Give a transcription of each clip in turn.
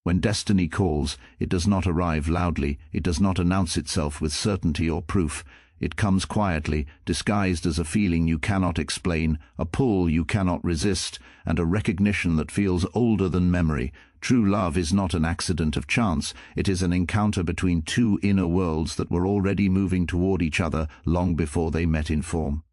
When destiny calls, it does not arrive loudly, it does not announce itself with certainty or proof. It comes quietly, disguised as a feeling you cannot explain, a pull you cannot resist, and a recognition that feels older than memory. True love is not an accident of chance, it is an encounter between two inner worlds that were already moving toward each other long before they met in form.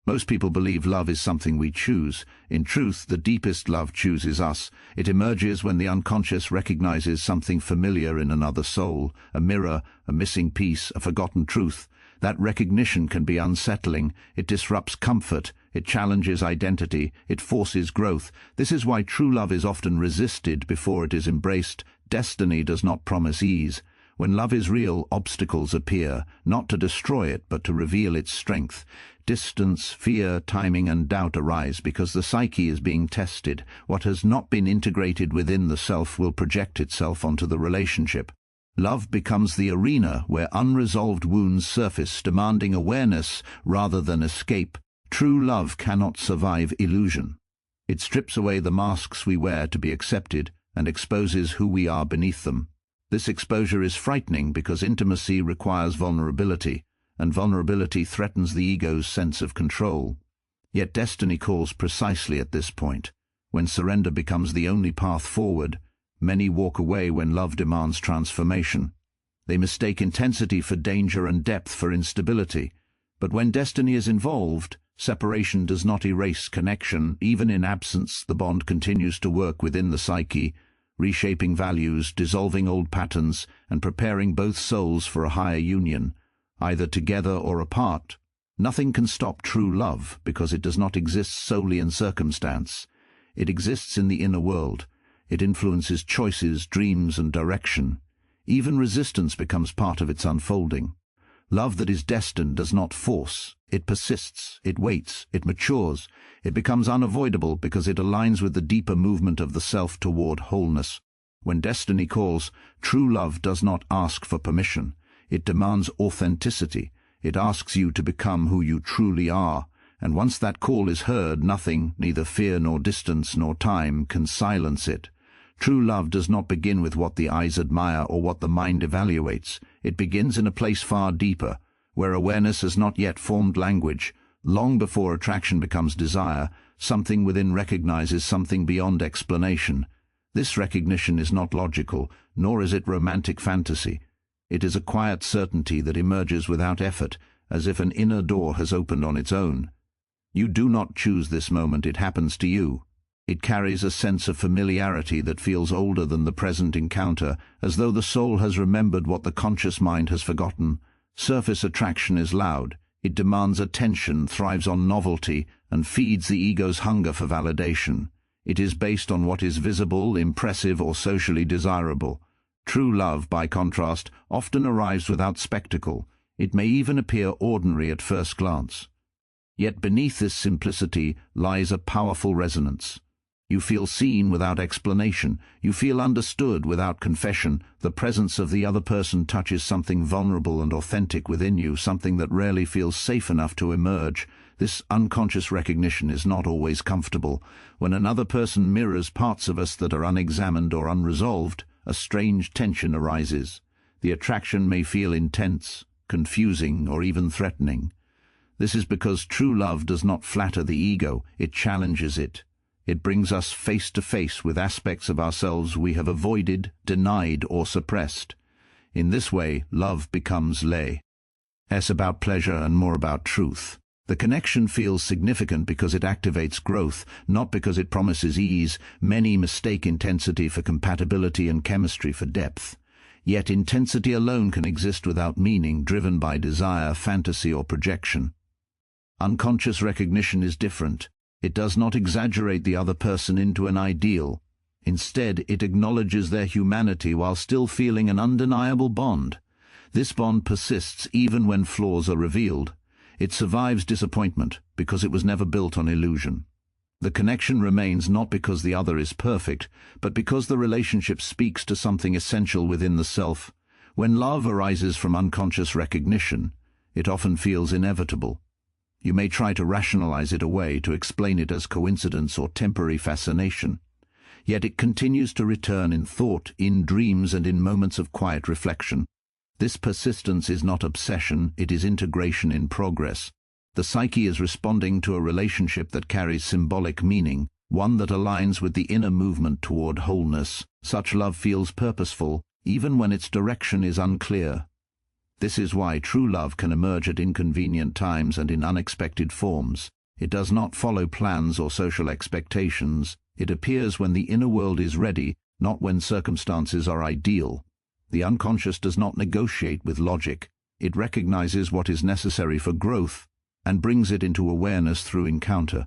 Most people believe love is something we choose. In truth, the deepest love chooses us. It emerges when the unconscious recognizes something familiar in another soul, a mirror, a missing piece, a forgotten truth. That recognition can be unsettling. It disrupts comfort. It challenges identity. It forces growth. This is why true love is often resisted before it is embraced. Destiny does not promise ease. When love is real, obstacles appear, not to destroy it, but to reveal its strength. Distance, fear, timing, and doubt arise because the psyche is being tested. What has not been integrated within the self will project itself onto the relationship. Love becomes the arena where unresolved wounds surface, demanding awareness rather than escape. True love cannot survive illusion. It strips away the masks we wear to be accepted and exposes who we are beneath them. This exposure is frightening because intimacy requires vulnerability, and vulnerability threatens the ego's sense of control. Yet destiny calls precisely at this point. When surrender becomes the only path forward, many walk away when love demands transformation. They mistake intensity for danger and depth for instability. But when destiny is involved, separation does not erase connection. Even in absence, the bond continues to work within the psyche, reshaping values, dissolving old patterns, and preparing both souls for a higher union, either together or apart. Nothing can stop true love because it does not exist solely in circumstance. It exists in the inner world. It influences choices, dreams, and direction. Even resistance becomes part of its unfolding. Love that is destined does not force. It persists, it waits, it matures. It becomes unavoidable because it aligns with the deeper movement of the self toward wholeness. When destiny calls, true love does not ask for permission. It demands authenticity. It asks you to become who you truly are. And once that call is heard, nothing, neither fear nor distance nor time, can silence it. True love does not begin with what the eyes admire or what the mind evaluates. It begins in a place far deeper, where awareness has not yet formed language. Long before attraction becomes desire, something within recognizes something beyond explanation. This recognition is not logical, nor is it romantic fantasy. It is a quiet certainty that emerges without effort, as if an inner door has opened on its own. You do not choose this moment, it happens to you. It carries a sense of familiarity that feels older than the present encounter, as though the soul has remembered what the conscious mind has forgotten. Surface attraction is loud. It demands attention, thrives on novelty, and feeds the ego's hunger for validation. It is based on what is visible, impressive, or socially desirable. True love, by contrast, often arrives without spectacle. It may even appear ordinary at first glance. Yet beneath this simplicity lies a powerful resonance. You feel seen without explanation. You feel understood without confession. The presence of the other person touches something vulnerable and authentic within you, something that rarely feels safe enough to emerge. This unconscious recognition is not always comfortable. When another person mirrors parts of us that are unexamined or unresolved, a strange tension arises. The attraction may feel intense, confusing, or even threatening. This is because true love does not flatter the ego, it challenges it. It brings us face to face with aspects of ourselves we have avoided, denied, or suppressed. In this way, love becomes less about pleasure and more about truth. The connection feels significant because it activates growth, not because it promises ease. Many mistake intensity for compatibility and chemistry for depth. Yet intensity alone can exist without meaning, driven by desire, fantasy, or projection. Unconscious recognition is different. It does not exaggerate the other person into an ideal. Instead, it acknowledges their humanity while still feeling an undeniable bond. This bond persists even when flaws are revealed. It survives disappointment because it was never built on illusion. The connection remains not because the other is perfect, but because the relationship speaks to something essential within the self. When love arises from unconscious recognition, it often feels inevitable. You may try to rationalize it away, to explain it as coincidence or temporary fascination. yet it continues to return in thought, in dreams, and in moments of quiet reflection. This persistence is not obsession, it is integration in progress. The psyche is responding to a relationship that carries symbolic meaning, one that aligns with the inner movement toward wholeness. Such love feels purposeful, even when its direction is unclear. This is why true love can emerge at inconvenient times and in unexpected forms. It does not follow plans or social expectations. It appears when the inner world is ready, not when circumstances are ideal. The unconscious does not negotiate with logic. It recognizes what is necessary for growth and brings it into awareness through encounter.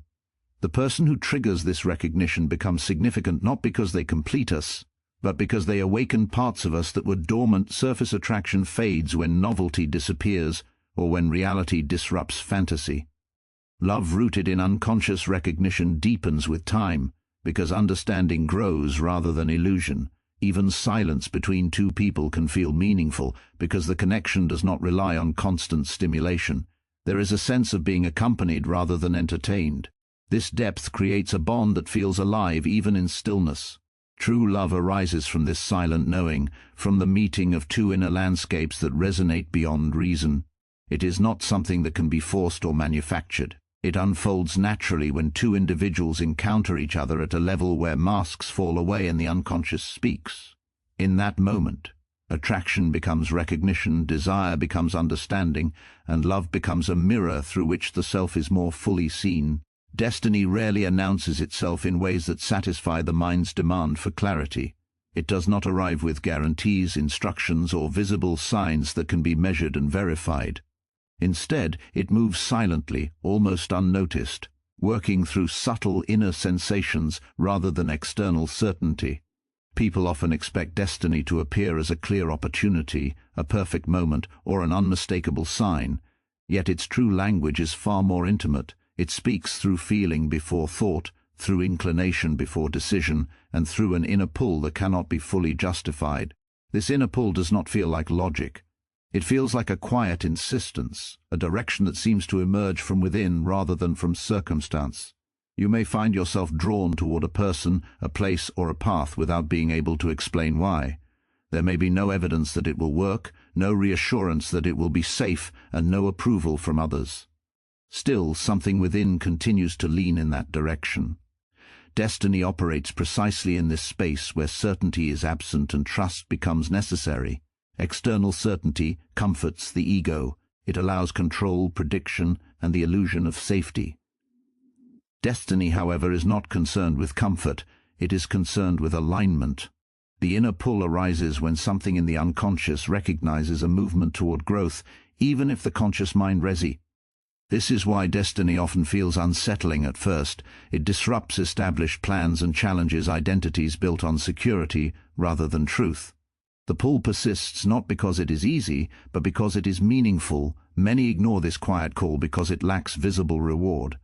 The person who triggers this recognition becomes significant not because they complete us, but because they awaken parts of us that were dormant. Surface attraction fades when novelty disappears or when reality disrupts fantasy. Love rooted in unconscious recognition deepens with time, because understanding grows rather than illusion. Even silence between two people can feel meaningful because the connection does not rely on constant stimulation. There is a sense of being accompanied rather than entertained. This depth creates a bond that feels alive even in stillness. True love arises from this silent knowing, from the meeting of two inner landscapes that resonate beyond reason. It is not something that can be forced or manufactured. It unfolds naturally when two individuals encounter each other at a level where masks fall away and the unconscious speaks. In that moment, attraction becomes recognition, desire becomes understanding, and love becomes a mirror through which the self is more fully seen. Destiny rarely announces itself in ways that satisfy the mind's demand for clarity. It does not arrive with guarantees, instructions, or visible signs that can be measured and verified. Instead, it moves silently, almost unnoticed, working through subtle inner sensations rather than external certainty. People often expect destiny to appear as a clear opportunity, a perfect moment, or an unmistakable sign. Yet its true language is far more intimate. It speaks through feeling before thought, through inclination before decision, and through an inner pull that cannot be fully justified. This inner pull does not feel like logic. It feels like a quiet insistence, a direction that seems to emerge from within rather than from circumstance. You may find yourself drawn toward a person, a place, or a path without being able to explain why. There may be no evidence that it will work, no reassurance that it will be safe, and no approval from others. Still, something within continues to lean in that direction. Destiny operates precisely in this space where certainty is absent and trust becomes necessary. External certainty comforts the ego. It allows control, prediction, and the illusion of safety. Destiny, however, is not concerned with comfort. It is concerned with alignment. The inner pull arises when something in the unconscious recognizes a movement toward growth, even if the conscious mind resists. This is why destiny often feels unsettling at first. It disrupts established plans and challenges identities built on security rather than truth. The pull persists not because it is easy, but because it is meaningful. Many ignore this quiet call because it lacks visible reward.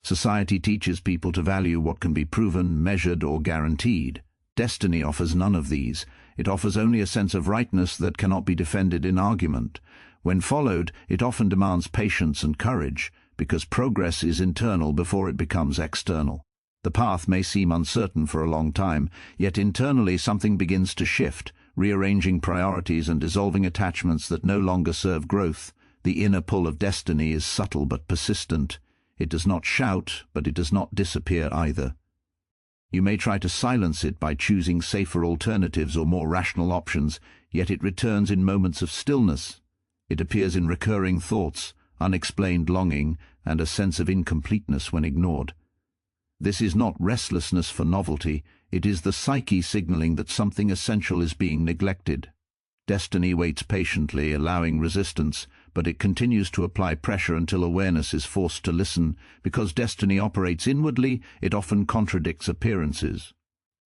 Society teaches people to value what can be proven, measured, or guaranteed. Destiny offers none of these. It offers only a sense of rightness that cannot be defended in argument. When followed, it often demands patience and courage, because progress is internal before it becomes external. The path may seem uncertain for a long time, yet internally something begins to shift, rearranging priorities and dissolving attachments that no longer serve growth. The inner pull of destiny is subtle but persistent. It does not shout, but it does not disappear either. You may try to silence it by choosing safer alternatives or more rational options, yet it returns in moments of stillness. It appears in recurring thoughts, unexplained longing, and a sense of incompleteness when ignored. This is not restlessness for novelty, it is the psyche signaling that something essential is being neglected. Destiny waits patiently, allowing resistance, but it continues to apply pressure until awareness is forced to listen. Because destiny operates inwardly, it often contradicts appearances.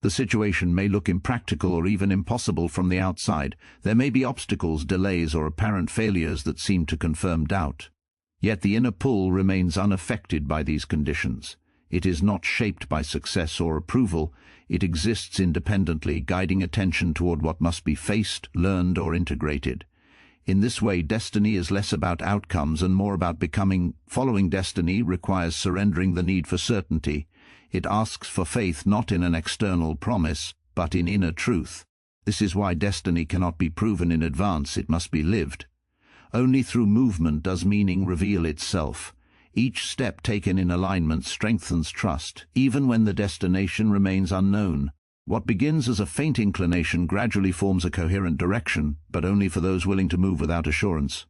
The situation may look impractical or even impossible from the outside. There may be obstacles, delays, or apparent failures that seem to confirm doubt. Yet the inner pull remains unaffected by these conditions. It is not shaped by success or approval. It exists independently, guiding attention toward what must be faced, learned, or integrated. In this way, destiny is less about outcomes and more about becoming. Following destiny requires surrendering the need for certainty. It asks for faith not in an external promise, but in inner truth. This is why destiny cannot be proven in advance, it must be lived. Only through movement does meaning reveal itself. Each step taken in alignment strengthens trust, even when the destination remains unknown. What begins as a faint inclination gradually forms a coherent direction, but only for those willing to move without assurance.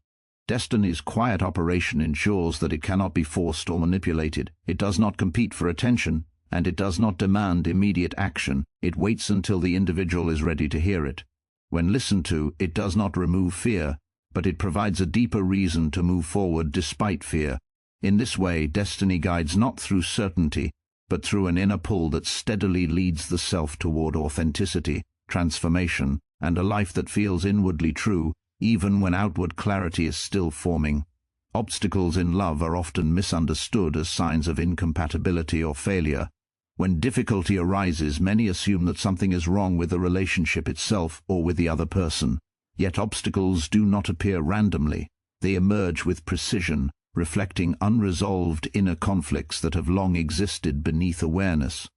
Destiny's quiet operation ensures that it cannot be forced or manipulated. It does not compete for attention, and it does not demand immediate action. It waits until the individual is ready to hear it. When listened to, it does not remove fear, but it provides a deeper reason to move forward despite fear. In this way, destiny guides not through certainty, but through an inner pull that steadily leads the self toward authenticity, transformation, and a life that feels inwardly true, even when outward clarity is still forming. Obstacles in love are often misunderstood as signs of incompatibility or failure. When difficulty arises, many assume that something is wrong with the relationship itself or with the other person. Yet obstacles do not appear randomly. They emerge with precision, reflecting unresolved inner conflicts that have long existed beneath awareness.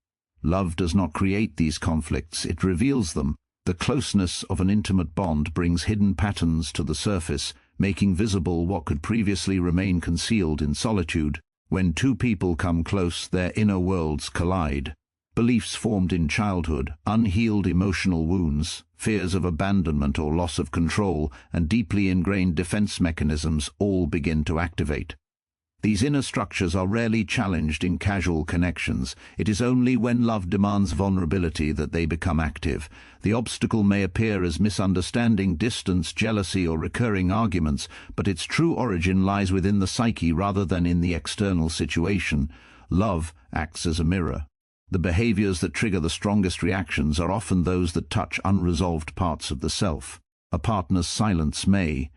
Love does not create these conflicts, it reveals them. The closeness of an intimate bond brings hidden patterns to the surface, making visible what could previously remain concealed in solitude. When two people come close, their inner worlds collide. Beliefs formed in childhood, unhealed emotional wounds, fears of abandonment or loss of control, and deeply ingrained defense mechanisms all begin to activate. These inner structures are rarely challenged in casual connections. It is only when love demands vulnerability that they become active. The obstacle may appear as misunderstanding, distance, jealousy, or recurring arguments, but its true origin lies within the psyche rather than in the external situation. Love acts as a mirror. The behaviors that trigger the strongest reactions are often those that touch unresolved parts of the self. A partner's silence may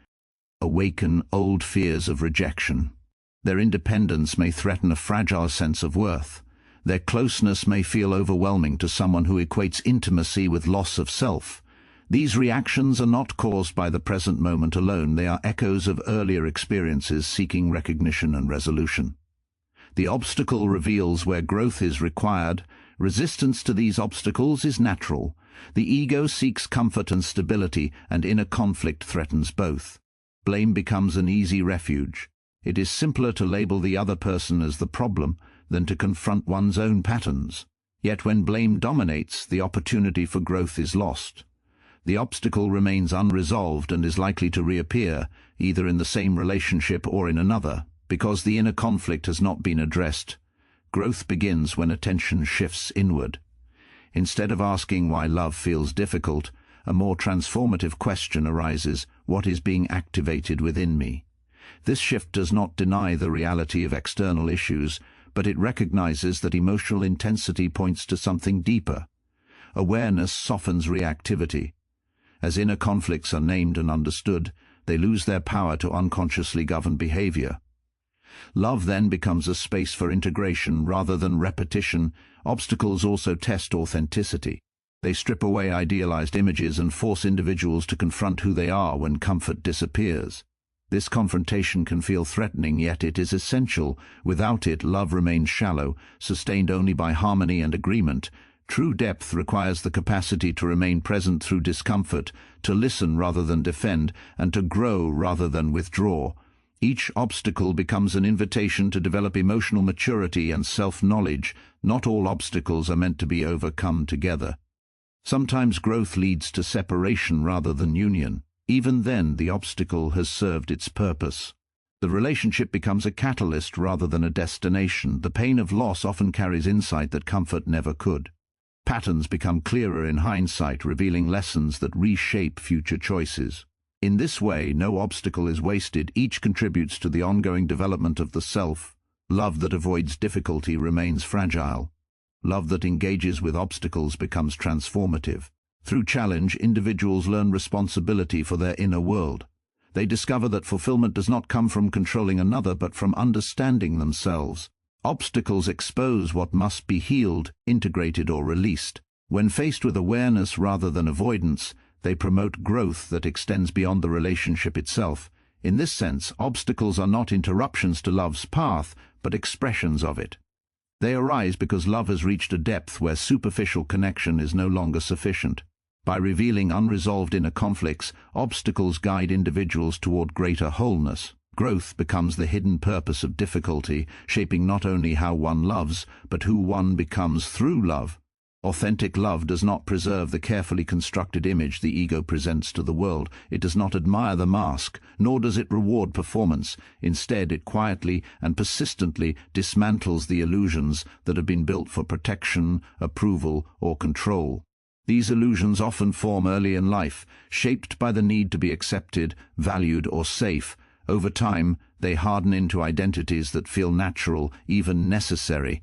awaken old fears of rejection. Their independence may threaten a fragile sense of worth. Their closeness may feel overwhelming to someone who equates intimacy with loss of self. These reactions are not caused by the present moment alone. They are echoes of earlier experiences seeking recognition and resolution. The obstacle reveals where growth is required. Resistance to these obstacles is natural. The ego seeks comfort and stability, and inner conflict threatens both. Blame becomes an easy refuge. It is simpler to label the other person as the problem than to confront one's own patterns. Yet when blame dominates, the opportunity for growth is lost. The obstacle remains unresolved and is likely to reappear, either in the same relationship or in another. Because the inner conflict has not been addressed, growth begins when attention shifts inward. Instead of asking why love feels difficult, a more transformative question arises: what is being activated within me? This shift does not deny the reality of external issues, but it recognizes that emotional intensity points to something deeper. Awareness softens reactivity. As inner conflicts are named and understood, they lose their power to unconsciously govern behavior. Love then becomes a space for integration rather than repetition. Obstacles also test authenticity. They strip away idealized images and force individuals to confront who they are when comfort disappears. This confrontation can feel threatening, yet it is essential. Without it, love remains shallow, sustained only by harmony and agreement. True depth requires the capacity to remain present through discomfort, to listen rather than defend, and to grow rather than withdraw. Each obstacle becomes an invitation to develop emotional maturity and self-knowledge. Not all obstacles are meant to be overcome together. Sometimes growth leads to separation rather than union. Even then, the obstacle has served its purpose. The relationship becomes a catalyst rather than a destination. The pain of loss often carries insight that comfort never could. Patterns become clearer in hindsight, revealing lessons that reshape future choices. In this way, no obstacle is wasted. Each contributes to the ongoing development of the self. Love that avoids difficulty remains fragile. Love that engages with obstacles becomes transformative. Through challenge, individuals learn responsibility for their inner world. They discover that fulfillment does not come from controlling another, but from understanding themselves. Obstacles expose what must be healed, integrated, or released. When faced with awareness rather than avoidance, they promote growth that extends beyond the relationship itself. In this sense, obstacles are not interruptions to love's path, but expressions of it. They arise because love has reached a depth where superficial connection is no longer sufficient. By revealing unresolved inner conflicts, obstacles guide individuals toward greater wholeness. Growth becomes the hidden purpose of difficulty, shaping not only how one loves, but who one becomes through love. Authentic love does not preserve the carefully constructed image the ego presents to the world. It does not admire the mask, nor does it reward performance. Instead, it quietly and persistently dismantles the illusions that have been built for protection, approval, or control. These illusions often form early in life, shaped by the need to be accepted, valued, or safe. Over time, they harden into identities that feel natural, even necessary.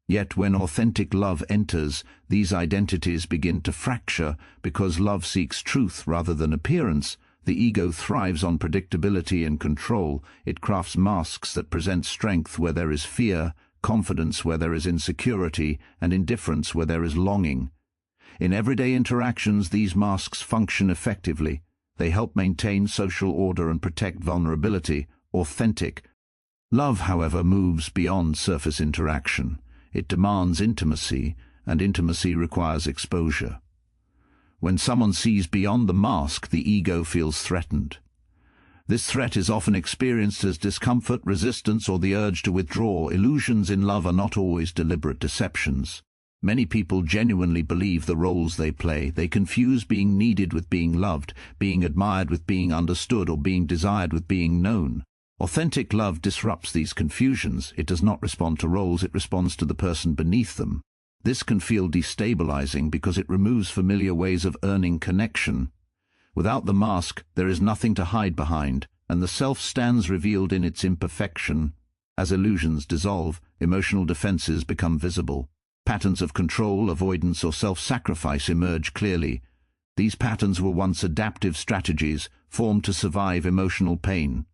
Yet when authentic love enters, these identities begin to fracture because love seeks truth rather than appearance. The ego thrives on predictability and control. It crafts masks that present strength where there is fear, confidence where there is insecurity, and indifference where there is longing. In everyday interactions, these masks function effectively. They help maintain social order and protect vulnerability. Authentic love, however, moves beyond surface interaction. It demands intimacy, and intimacy requires exposure. When someone sees beyond the mask, the ego feels threatened. This threat is often experienced as discomfort, resistance, or the urge to withdraw. Illusions in love are not always deliberate deceptions. Many people genuinely believe the roles they play. They confuse being needed with being loved, being admired with being understood, or being desired with being known. Authentic love disrupts these confusions. It does not respond to roles, it responds to the person beneath them. This can feel destabilizing because it removes familiar ways of earning connection. Without the mask, there is nothing to hide behind, and the self stands revealed in its imperfection. As illusions dissolve, emotional defenses become visible. Patterns of control, avoidance, or self-sacrifice emerge clearly. These patterns were once adaptive strategies, formed to survive emotional pain.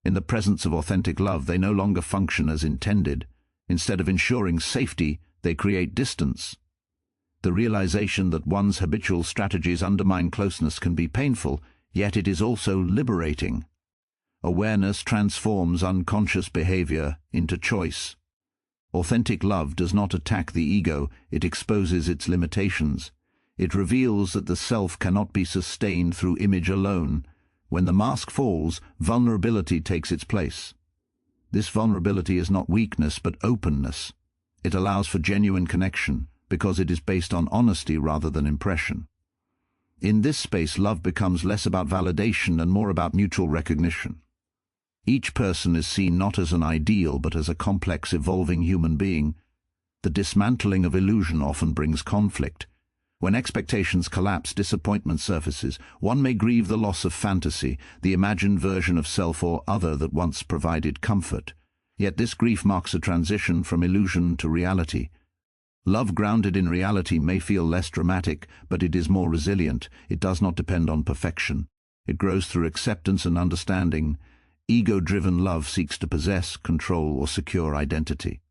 In the presence of authentic love, they no longer function as intended. Instead of ensuring safety, they create distance. The realization that one's habitual strategies undermine closeness can be painful, yet it is also liberating. Awareness transforms unconscious behavior into choice. Authentic love does not attack the ego, it exposes its limitations. It reveals that the self cannot be sustained through image alone. When the mask falls, vulnerability takes its place. This vulnerability is not weakness but openness. It allows for genuine connection because it is based on honesty rather than impression. In this space, love becomes less about validation and more about mutual recognition. Each person is seen not as an ideal but as a complex, evolving human being. The dismantling of illusion often brings conflict. When expectations collapse, disappointment surfaces. One may grieve the loss of fantasy, the imagined version of self or other that once provided comfort. Yet this grief marks a transition from illusion to reality. Love grounded in reality may feel less dramatic, but it is more resilient. It does not depend on perfection. It grows through acceptance and understanding. Ego-driven love seeks to possess, control, or secure identity.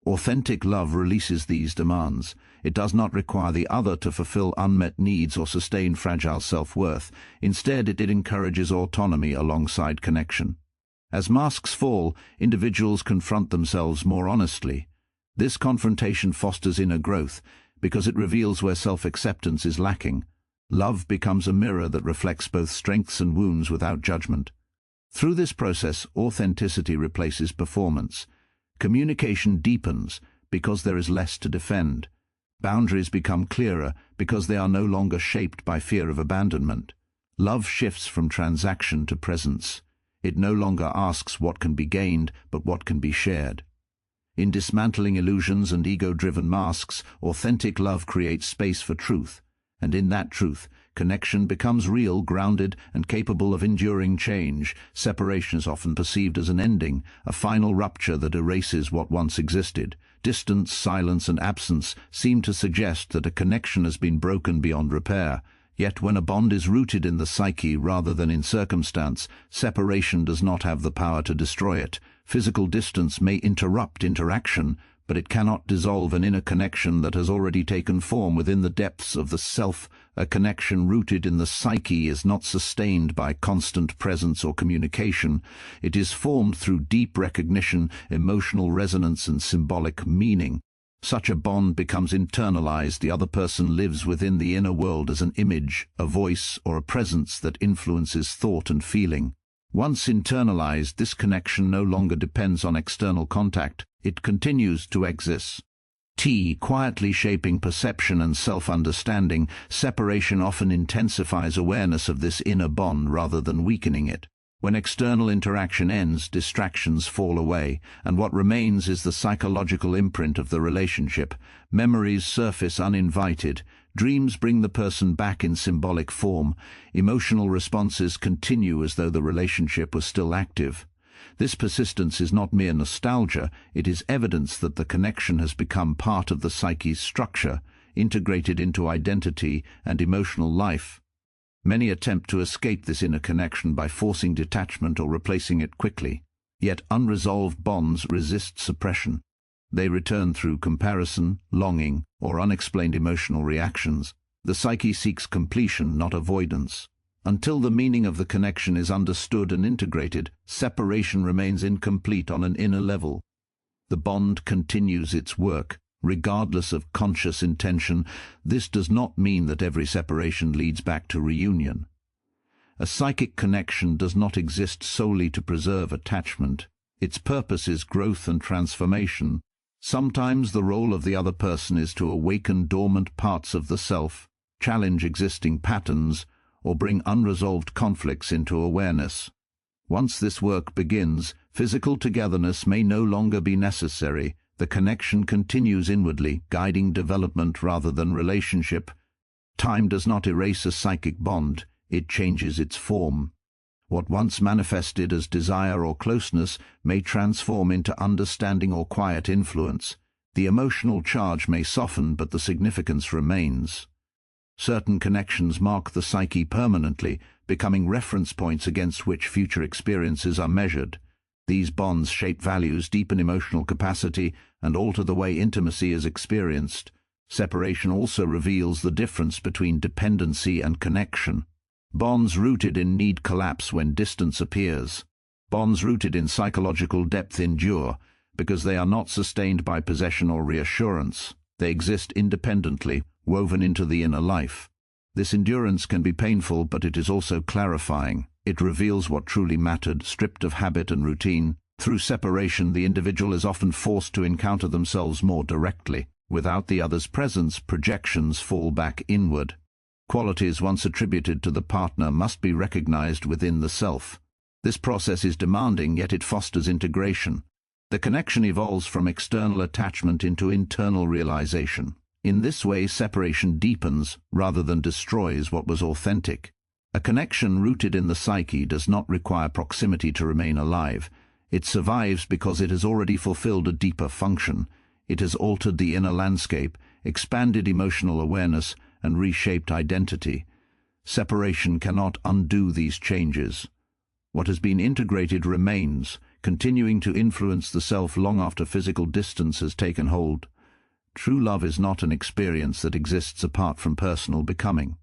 Authentic love releases these demands. It does not require the other to fulfill unmet needs or sustain fragile self-worth. Instead, it encourages autonomy alongside connection. As masks fall, individuals confront themselves more honestly. This confrontation fosters inner growth because it reveals where self-acceptance is lacking. Love becomes a mirror that reflects both strengths and wounds without judgment. Through this process, authenticity replaces performance. Communication deepens because there is less to defend. Boundaries become clearer because they are no longer shaped by fear of abandonment. Love shifts from transaction to presence. It no longer asks what can be gained, but what can be shared. In dismantling illusions and ego-driven masks, authentic love creates space for truth. And in that truth, connection becomes real, grounded, and capable of enduring change. Separation is often perceived as an ending, a final rupture that erases what once existed. Distance, silence, and absence seem to suggest that a connection has been broken beyond repair. Yet when a bond is rooted in the psyche rather than in circumstance, separation does not have the power to destroy it. Physical distance may interrupt interaction, but it cannot dissolve an inner connection that has already taken form within the depths of the self. A connection rooted in the psyche is not sustained by constant presence or communication. It is formed through deep recognition, emotional resonance, and symbolic meaning. Such a bond becomes internalized. The other person lives within the inner world as an image, a voice, or a presence that influences thought and feeling. Once internalized, this connection no longer depends on external contact. It continues to exist. Quietly shaping perception and self-understanding. Separation often intensifies awareness of this inner bond rather than weakening it. When external interaction ends, distractions fall away, and what remains is the psychological imprint of the relationship. Memories surface uninvited. Dreams bring the person back in symbolic form. Emotional responses continue as though the relationship was still active. This persistence is not mere nostalgia, it is evidence that the connection has become part of the psyche's structure, integrated into identity and emotional life. Many attempt to escape this inner connection by forcing detachment or replacing it quickly. Yet unresolved bonds resist suppression. They return through comparison, longing, or unexplained emotional reactions. The psyche seeks completion, not avoidance. Until the meaning of the connection is understood and integrated, separation remains incomplete on an inner level. The bond continues its work, regardless of conscious intention. This does not mean that every separation leads back to reunion. A psychic connection does not exist solely to preserve attachment. Its purpose is growth and transformation. Sometimes the role of the other person is to awaken dormant parts of the self, challenge existing patterns, or bring unresolved conflicts into awareness. Once this work begins, physical togetherness may no longer be necessary. The connection continues inwardly, guiding development rather than relationship. Time does not erase a psychic bond, it changes its form. What once manifested as desire or closeness may transform into understanding or quiet influence. The emotional charge may soften, but the significance remains. Certain connections mark the psyche permanently, becoming reference points against which future experiences are measured. These bonds shape values, deepen emotional capacity, and alter the way intimacy is experienced. Separation also reveals the difference between dependency and connection. Bonds rooted in need collapse when distance appears. Bonds rooted in psychological depth endure, because they are not sustained by possession or reassurance. They exist independently, woven into the inner life. This endurance can be painful, but it is also clarifying. It reveals what truly mattered, stripped of habit and routine. Through separation, the individual is often forced to encounter themselves more directly. Without the other's presence, projections fall back inward. Qualities once attributed to the partner must be recognized within the self. This process is demanding, yet it fosters integration. The connection evolves from external attachment into internal realization. In this way, separation deepens rather than destroys what was authentic. A connection rooted in the psyche does not require proximity to remain alive. It survives because it has already fulfilled a deeper function. It has altered the inner landscape, expanded emotional awareness, and reshaped identity. Separation cannot undo these changes. What has been integrated remains, continuing to influence the self long after physical distance has taken hold. True love is not an experience that exists apart from personal becoming.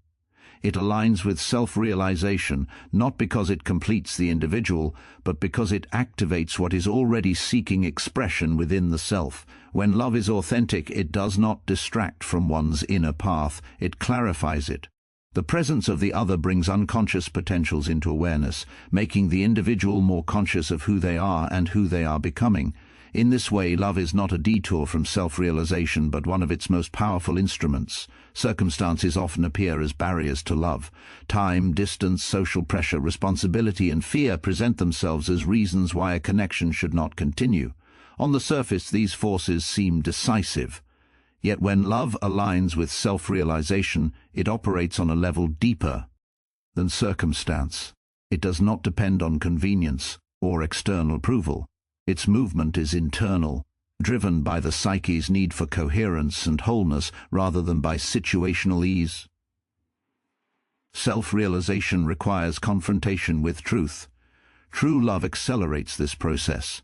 It aligns with self-realization, not because it completes the individual, but because it activates what is already seeking expression within the self. When love is authentic, it does not distract from one's inner path, it clarifies it. The presence of the other brings unconscious potentials into awareness, making the individual more conscious of who they are and who they are becoming. In this way, love is not a detour from self-realization, but one of its most powerful instruments. Circumstances often appear as barriers to love. Time, distance, social pressure, responsibility, and fear present themselves as reasons why a connection should not continue. On the surface, these forces seem decisive. Yet when love aligns with self-realization, it operates on a level deeper than circumstance. It does not depend on convenience or external approval. Its movement is internal, driven by the psyche's need for coherence and wholeness rather than by situational ease. Self-realization requires confrontation with truth. True love accelerates this process.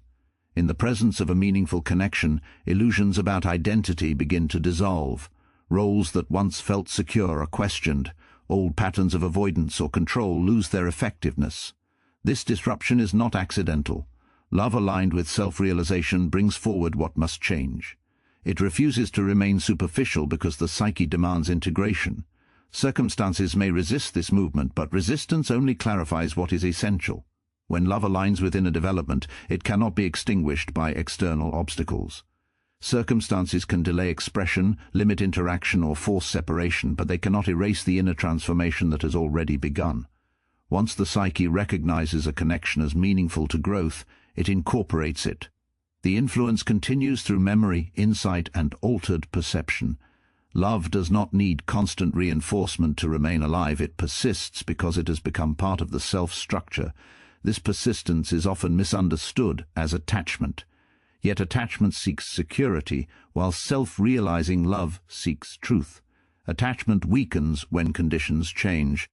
In the presence of a meaningful connection, illusions about identity begin to dissolve. Roles that once felt secure are questioned. Old patterns of avoidance or control lose their effectiveness. This disruption is not accidental. Love aligned with self-realization brings forward what must change. It refuses to remain superficial because the psyche demands integration. Circumstances may resist this movement, but resistance only clarifies what is essential. When love aligns with inner development, it cannot be extinguished by external obstacles. Circumstances can delay expression, limit interaction, or force separation, but they cannot erase the inner transformation that has already begun. Once the psyche recognizes a connection as meaningful to growth, it incorporates it. The influence continues through memory, insight, and altered perception. Love does not need constant reinforcement to remain alive. It persists because it has become part of the self-structure. This persistence is often misunderstood as attachment. Yet attachment seeks security, while self-realizing love seeks truth. Attachment weakens when conditions change.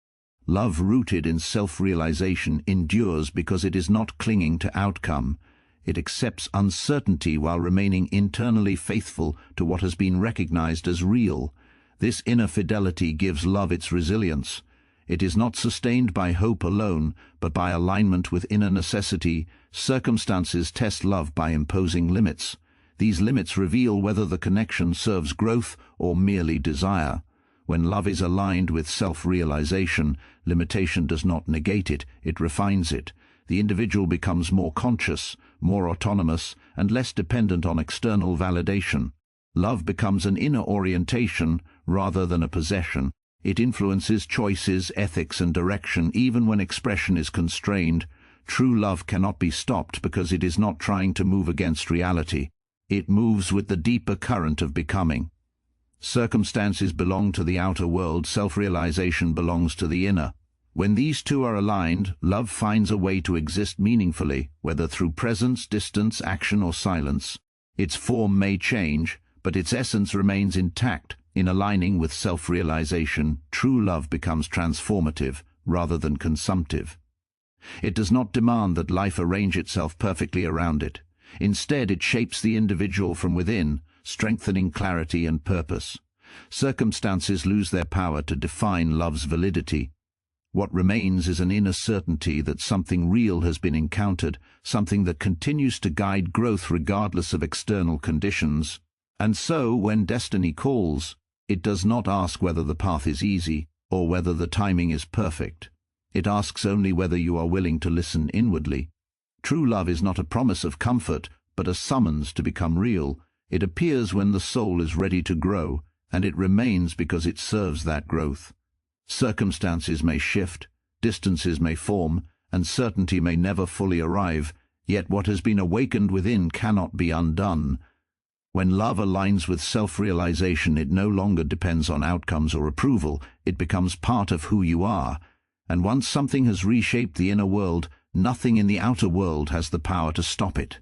Love rooted in self-realization endures because it is not clinging to outcome. It accepts uncertainty while remaining internally faithful to what has been recognized as real. This inner fidelity gives love its resilience. It is not sustained by hope alone, but by alignment with inner necessity. Circumstances test love by imposing limits. These limits reveal whether the connection serves growth or merely desire. When love is aligned with self-realization, limitation does not negate it, it refines it. The individual becomes more conscious, more autonomous, and less dependent on external validation. Love becomes an inner orientation rather than a possession. It influences choices, ethics, and direction even when expression is constrained. True love cannot be stopped because it is not trying to move against reality. It moves with the deeper current of becoming. Circumstances belong to the outer world, self-realization belongs to the inner. When these two are aligned, love finds a way to exist meaningfully, whether through presence, distance, action, or silence. Its form may change, but its essence remains intact. In aligning with self-realization, true love becomes transformative rather than consumptive. It does not demand that life arrange itself perfectly around it. Instead, it shapes the individual from within, strengthening clarity and purpose. Circumstances lose their power to define love's validity. What remains is an inner certainty that something real has been encountered, something that continues to guide growth regardless of external conditions. And so, when destiny calls, it does not ask whether the path is easy or whether the timing is perfect. It asks only whether you are willing to listen inwardly. True love is not a promise of comfort, but a summons to become real. It appears when the soul is ready to grow, and it remains because it serves that growth. Circumstances may shift, distances may form, and certainty may never fully arrive, yet what has been awakened within cannot be undone. When love aligns with self-realization, it no longer depends on outcomes or approval. It becomes part of who you are. And once something has reshaped the inner world, nothing in the outer world has the power to stop it.